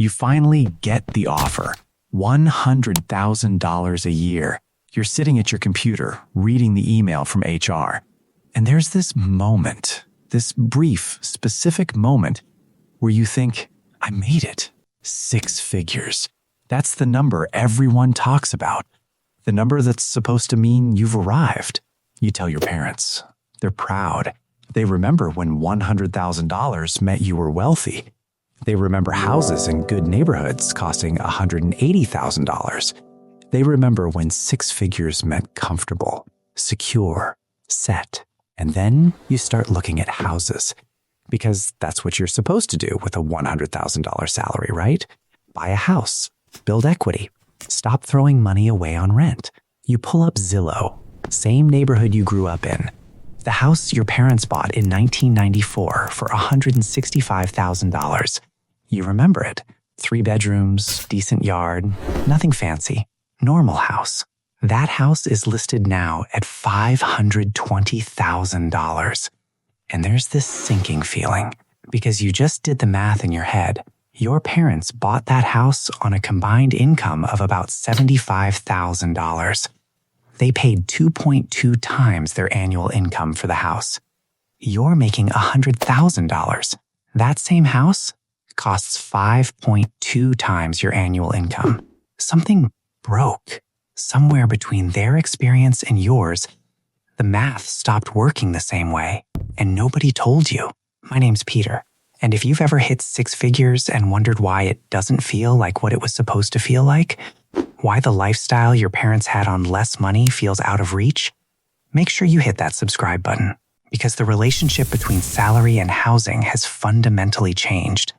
You finally get the offer. $100,000 a year. You're sitting at your computer, reading the email from HR. And there's this moment, this brief, specific moment where you think, I made it. 6 figures. That's the number everyone talks about. The number that's supposed to mean you've arrived. You tell your parents. They're proud. They remember when $100,000 meant you were wealthy. They remember houses in good neighborhoods costing $180,000. They remember when 6 figures meant comfortable, secure, set. And then you start looking at houses. Because that's what you're supposed to do with a $100,000 salary, right? Buy a house, build equity, stop throwing money away on rent. You pull up Zillow, same neighborhood you grew up in. The house your parents bought in 1994 for $165,000. You remember it. 3 bedrooms, decent yard, nothing fancy. Normal house. That house is listed now at $520,000. And there's this sinking feeling because you just did the math in your head. Your parents bought that house on a combined income of about $75,000. They paid 2.2 times their annual income for the house. You're making $100,000. That same house costs 5.2 times your annual income. Something broke. Somewhere between their experience and yours, the math stopped working the same way, and nobody told you. My name's Peter, and if you've ever hit 6 figures and wondered why it doesn't feel like what it was supposed to feel like, why the lifestyle your parents had on less money feels out of reach, make sure you hit that subscribe button, because the relationship between salary and housing has fundamentally changed.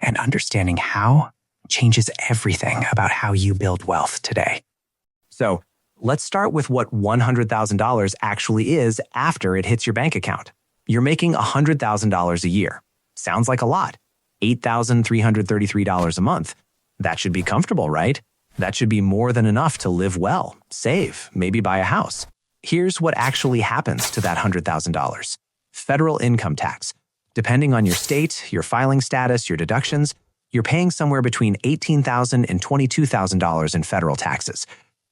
And understanding how changes everything about how you build wealth today. So, let's start with what $100,000 actually is after it hits your bank account. You're making $100,000 a year. Sounds like a lot. $8,333 a month. That should be comfortable, right? That should be more than enough to live well, save, maybe buy a house. Here's what actually happens to that $100,000. Federal income tax. Depending on your state, your filing status, your deductions, you're paying somewhere between $18,000 and $22,000 in federal taxes.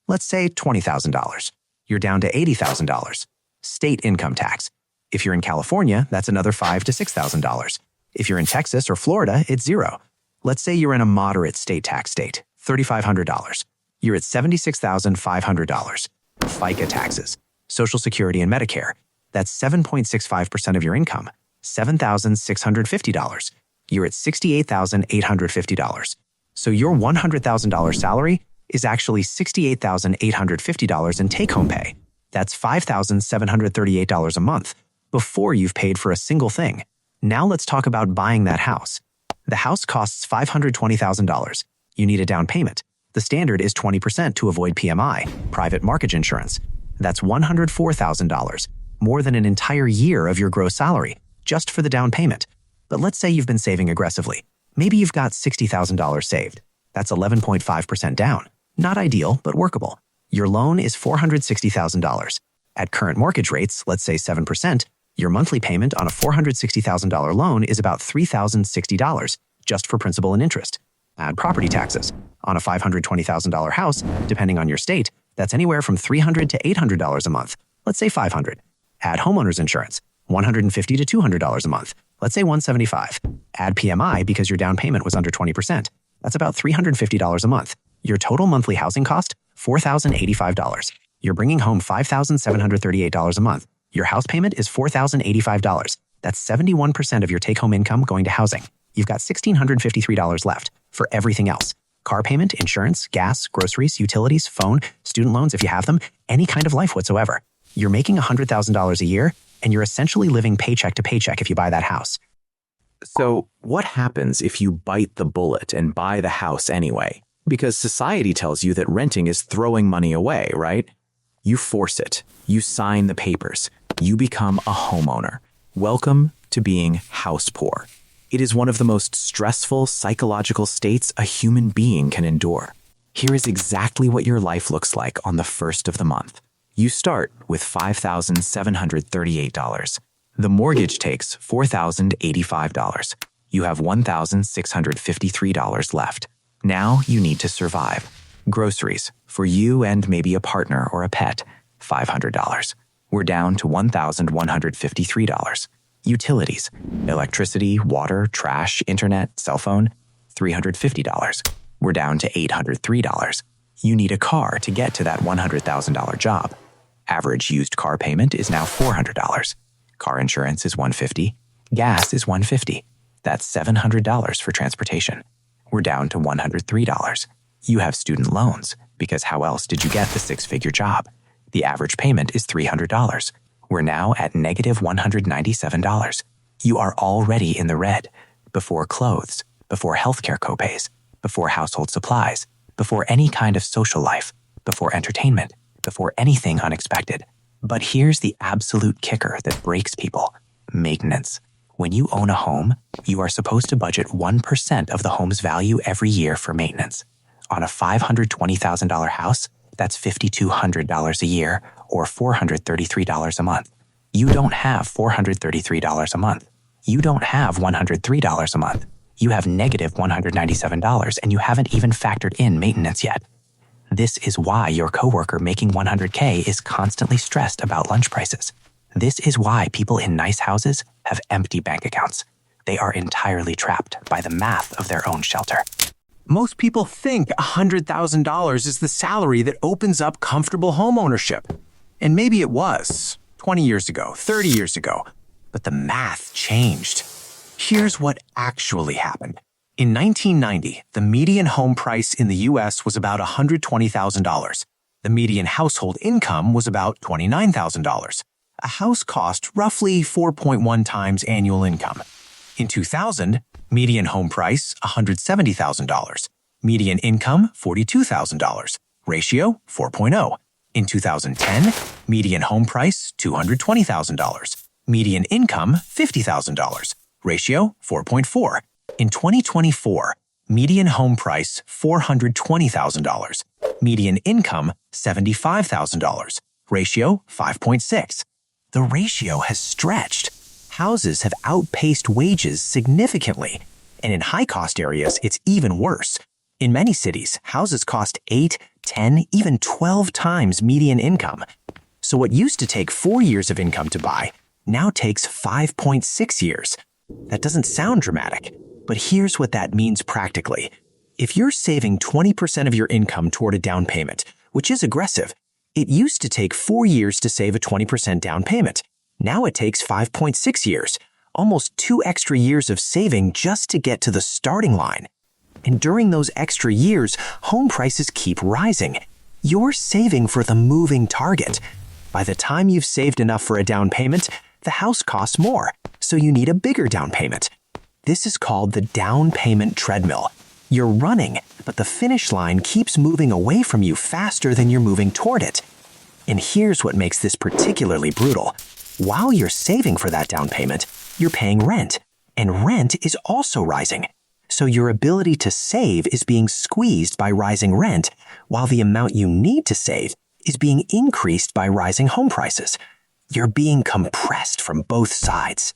Let's say $20,000. You're down to $80,000. State income tax. If you're in California, that's another $5,000 to $6,000. If you're in Texas or Florida, it's $0. Let's say you're in a moderate state tax state, $3,500. You're at $76,500. FICA taxes, Social Security and Medicare. That's 7.65% of your income, $7,650. You're at $68,850. So your $100,000 salary is actually $68,850 in take-home pay. That's $5,738 a month before you've paid for a single thing. Now let's talk about buying that house. The house costs $520,000. You need a down payment. The standard is 20% to avoid PMI, private mortgage insurance. That's $104,000, more than an entire year of your gross salary, just for the down payment. But let's say you've been saving aggressively. Maybe you've got $60,000 saved. That's 11.5% down. Not ideal, but workable. Your loan is $460,000. At current mortgage rates, let's say 7%, your monthly payment on a $460,000 loan is about $3,060, just for principal and interest. Add property taxes. On a $520,000 house, depending on your state, that's anywhere from $300 to $800 a month. Let's say $500. Add homeowner's insurance. $150 to $200 a month. Let's say $175. Add PMI because your down payment was under 20%. That's about $350 a month. Your total monthly housing cost, $4,085. You're bringing home $5,738 a month. Your house payment is $4,085. That's 71% of your take-home income going to housing. You've got $1,653 left for everything else. Car payment, insurance, gas, groceries, utilities, phone, student loans if you have them, any kind of life whatsoever. You're making $100,000 a year, and you're essentially living paycheck to paycheck if you buy that house. So what happens if you bite the bullet and buy the house anyway? Because society tells you that renting is throwing money away, right? You force it. You sign the papers. You become a homeowner. Welcome to being house poor. It is one of the most stressful psychological states a human being can endure. Here is exactly what your life looks like on the first of the month. You start with $5,738. The mortgage takes $4,085. You have $1,653 left. Now you need to survive. Groceries, for you and maybe a partner or a pet, $500. We're down to $1,153. Utilities, electricity, water, trash, internet, cell phone, $350. We're down to $803. You need a car to get to that $100,000 job. Average used car payment is now $400. Car insurance is $150. Gas is $150. That's $700 for transportation. We're down to $103. You have student loans, because how else did you get the six-figure job? The average payment is $300. We're now at negative $197. You are already in the red. Before clothes, before healthcare copays, before household supplies, before any kind of social life, before entertainment, before anything unexpected. But here's the absolute kicker that breaks people: maintenance. When you own a home, you are supposed to budget 1% of the home's value every year for maintenance. On a $520,000 house, that's $5,200 a year, or $433 a month. You don't have $433 a month. You don't have $103 a month. You have negative $197, and you haven't even factored in maintenance yet. This is why your coworker making $100K is constantly stressed about lunch prices. This is why people in nice houses have empty bank accounts. They are entirely trapped by the math of their own shelter. Most people think $100,000 is the salary that opens up comfortable homeownership. And maybe it was 20 years ago, 30 years ago, but the math changed. Here's what actually happened. In 1990, the median home price in the U.S. was about $120,000. The median household income was about $29,000. A house cost roughly 4.1 times annual income. In 2000, median home price $170,000. Median income $42,000. Ratio 4.0. In 2010, median home price $220,000. Median income $50,000. Ratio 4.4. In 2024, median home price $420,000. Median income $75,000. Ratio 5.6. The ratio has stretched. Houses have outpaced wages significantly, and in high-cost areas, it's even worse. In many cities, houses cost 8, 10, even 12 times median income. So what used to take 4 years of income to buy now takes 5.6 years. That doesn't sound dramatic, but here's what that means practically. If you're saving 20% of your income toward a down payment, which is aggressive, it used to take 4 years to save a 20% down payment. Now it takes 5.6 years, almost 2 extra years of saving just to get to the starting line. And during those extra years, home prices keep rising. You're saving for the moving target. By the time you've saved enough for a down payment, the house costs more, so you need a bigger down payment. This is called the down payment treadmill. You're running, but the finish line keeps moving away from you faster than you're moving toward it. And here's what makes this particularly brutal. While you're saving for that down payment, you're paying rent, and rent is also rising. So your ability to save is being squeezed by rising rent, while the amount you need to save is being increased by rising home prices. You're being compressed from both sides.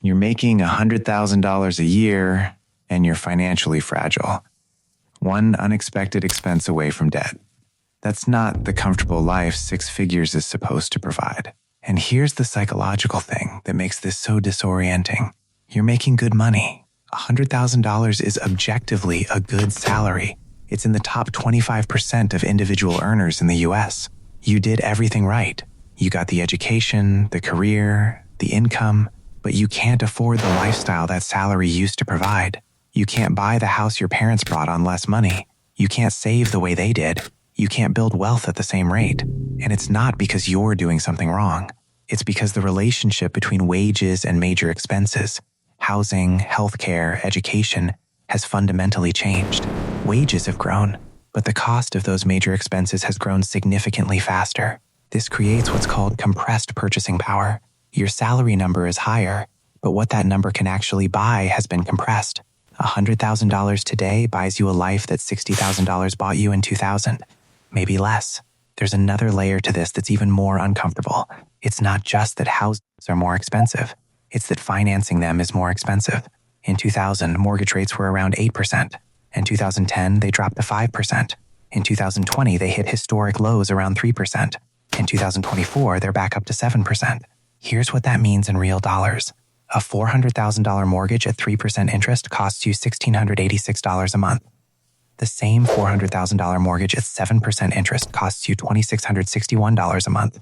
You're making $100,000 a year, and you're financially fragile. One unexpected expense away from debt. That's not the comfortable life 6 figures is supposed to provide. And here's the psychological thing that makes this so disorienting. You're making good money. $100,000 is objectively a good salary. It's in the top 25% of individual earners in the US. You did everything right. You got the education, the career, the income, but you can't afford the lifestyle that salary used to provide. You can't buy the house your parents bought on less money. You can't save the way they did. You can't build wealth at the same rate. And it's not because you're doing something wrong. It's because the relationship between wages and major expenses, housing, healthcare, education, has fundamentally changed. Wages have grown, but the cost of those major expenses has grown significantly faster. This creates what's called compressed purchasing power. Your salary number is higher, but what that number can actually buy has been compressed. $100,000 today buys you a life that $60,000 bought you in 2000. Maybe less. There's another layer to this that's even more uncomfortable. It's not just that houses are more expensive. It's that financing them is more expensive. In 2000, mortgage rates were around 8%. In 2010, they dropped to 5%. In 2020, they hit historic lows around 3%. In 2024, they're back up to 7%. Here's what that means in real dollars. A $400,000 mortgage at 3% interest costs you $1,686 a month. The same $400,000 mortgage at 7% interest costs you $2,661 a month.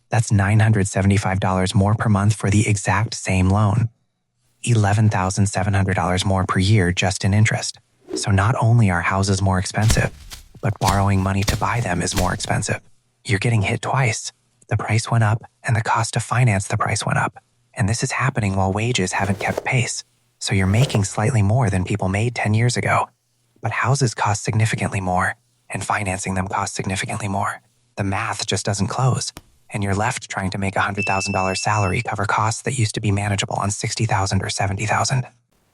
That's $975 more per month for the exact same loan. $11,700 more per year just in interest. So not only are houses more expensive, but borrowing money to buy them is more expensive. You're getting hit twice. The price went up, and the cost to finance the price went up. And this is happening while wages haven't kept pace. So you're making slightly more than people made 10 years ago. But houses cost significantly more, and financing them costs significantly more. The math just doesn't close, and you're left trying to make a $100,000 salary cover costs that used to be manageable on $60,000 or $70,000.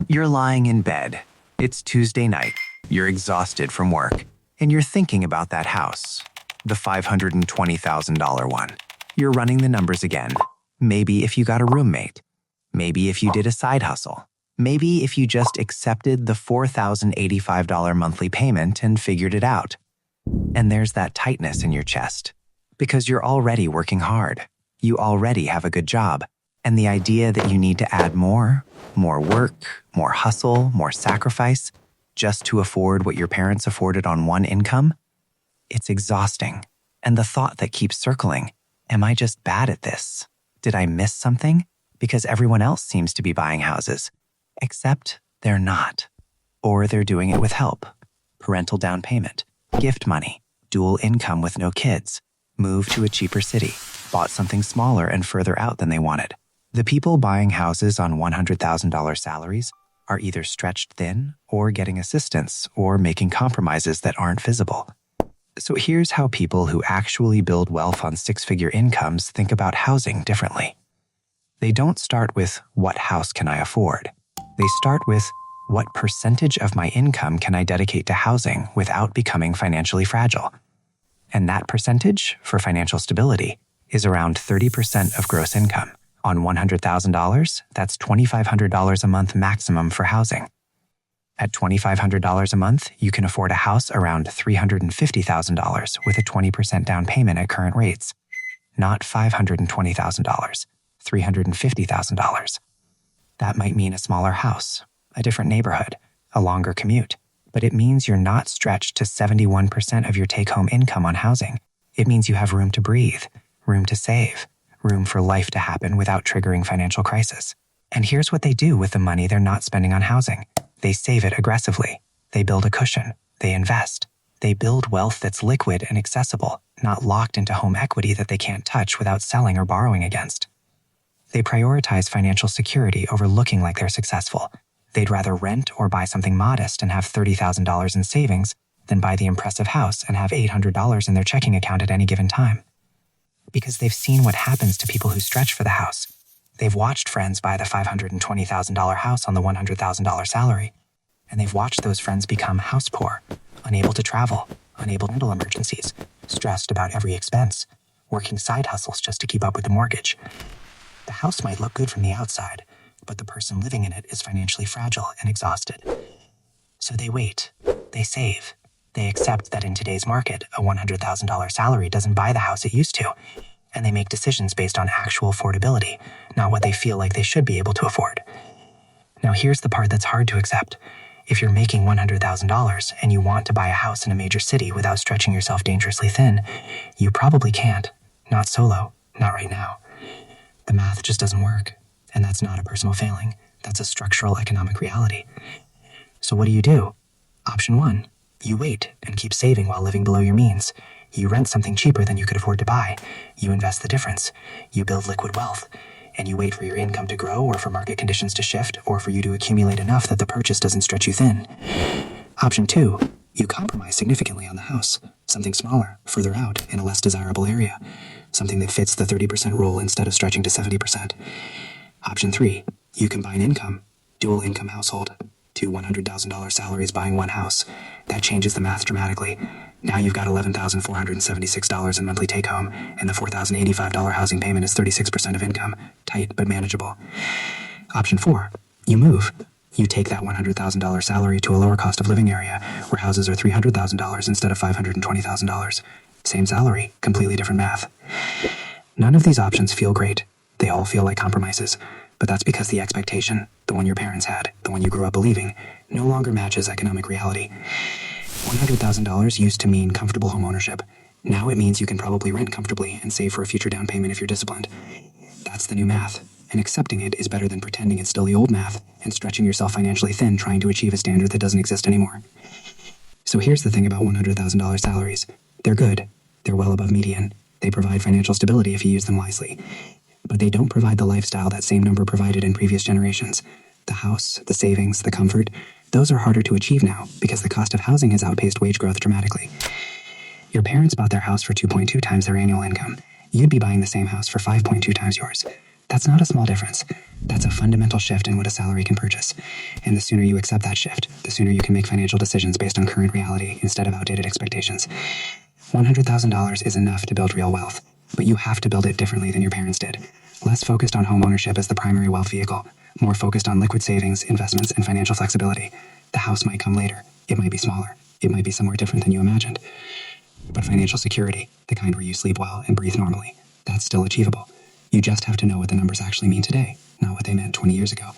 You're lying in bed. It's Tuesday night. You're exhausted from work, and you're thinking about that house, the $520,000 one. You're running the numbers again. Maybe if you got a roommate. Maybe if you did a side hustle. Maybe if you just accepted the $4,085 monthly payment and figured it out. And there's that tightness in your chest. Because you're already working hard. You already have a good job. And the idea that you need to add more work, more hustle, more sacrifice, just to afford what your parents afforded on one income, it's exhausting. And the thought that keeps circling, am I just bad at this? Did I miss something? Because everyone else seems to be buying houses. Except they're not. Or they're doing it with help. Parental down payment, gift money, dual income with no kids, moved to a cheaper city, bought something smaller and further out than they wanted. The people buying houses on $100,000 salaries are either stretched thin or getting assistance or making compromises that aren't visible. So here's how people who actually build wealth on six-figure incomes think about housing differently. They don't start with, what house can I afford? They start with, what percentage of my income can I dedicate to housing without becoming financially fragile? And that percentage, for financial stability, is around 30% of gross income. On $100,000, that's $2,500 a month maximum for housing. At $2,500 a month, you can afford a house around $350,000 with a 20% down payment at current rates. Not $520,000, $350,000. That might mean a smaller house, a different neighborhood, a longer commute, but it means you're not stretched to 71% of your take-home income on housing. It means you have room to breathe, room to save, room for life to happen without triggering financial crisis. And here's what they do with the money they're not spending on housing. They save it aggressively. They build a cushion. They invest. They build wealth that's liquid and accessible, not locked into home equity that they can't touch without selling or borrowing against. They prioritize financial security over looking like they're successful. They'd rather rent or buy something modest and have $30,000 in savings than buy the impressive house and have $800 in their checking account at any given time. Because they've seen what happens to people who stretch for the house. They've watched friends buy the $520,000 house on the $100,000 salary, and they've watched those friends become house poor, unable to travel, unable to handle emergencies, stressed about every expense, working side hustles just to keep up with the mortgage. The house might look good from the outside, but the person living in it is financially fragile and exhausted. So they wait, they save, they accept that in today's market, a $100,000 salary doesn't buy the house it used to, and they make decisions based on actual affordability, not what they feel like they should be able to afford. Now here's the part that's hard to accept. If you're making $100,000 and you want to buy a house in a major city without stretching yourself dangerously thin, you probably can't. Not solo, not right now. The math just doesn't work, and that's not a personal failing. That's a structural economic reality. So what do? Option 1, you wait and keep saving while living below your means. You rent something cheaper than you could afford to buy. You invest the difference. You build liquid wealth. And you wait for your income to grow or for market conditions to shift or for you to accumulate enough that the purchase doesn't stretch you thin. Option 2, you compromise significantly on the house. Something smaller, further out, in a less desirable area. Something that fits the 30% rule instead of stretching to 70%. Option 3, you combine income, dual income household, two $100,000 salaries buying one house. That changes the math dramatically. Now you've got $11,476 in monthly take-home, and the $4,085 housing payment is 36% of income. Tight, but manageable. Option 4, you move. You take that $100,000 salary to a lower cost of living area where houses are $300,000 instead of $520,000. Same salary, completely different math. None of these options feel great. They all feel like compromises. But that's because the expectation, the one your parents had, the one you grew up believing, no longer matches economic reality. $100,000 used to mean comfortable homeownership. Now it means you can probably rent comfortably and save for a future down payment if you're disciplined. That's the new math, and accepting it is better than pretending it's still the old math and stretching yourself financially thin trying to achieve a standard that doesn't exist anymore. So here's the thing about $100,000 salaries. They're good. They're well above median. They provide financial stability if you use them wisely. But they don't provide the lifestyle that same number provided in previous generations. The house, the savings, the comfort, those are harder to achieve now because the cost of housing has outpaced wage growth dramatically. Your parents bought their house for 2.2 times their annual income. You'd be buying the same house for 5.2 times yours. That's not a small difference. That's a fundamental shift in what a salary can purchase. And the sooner you accept that shift, the sooner you can make financial decisions based on current reality instead of outdated expectations. $100,000 is enough to build real wealth, but you have to build it differently than your parents did. Less focused on homeownership as the primary wealth vehicle, more focused on liquid savings, investments, and financial flexibility. The house might come later. It might be smaller. It might be somewhere different than you imagined. But financial security, the kind where you sleep well and breathe normally, that's still achievable. You just have to know what the numbers actually mean today, not what they meant 20 years ago.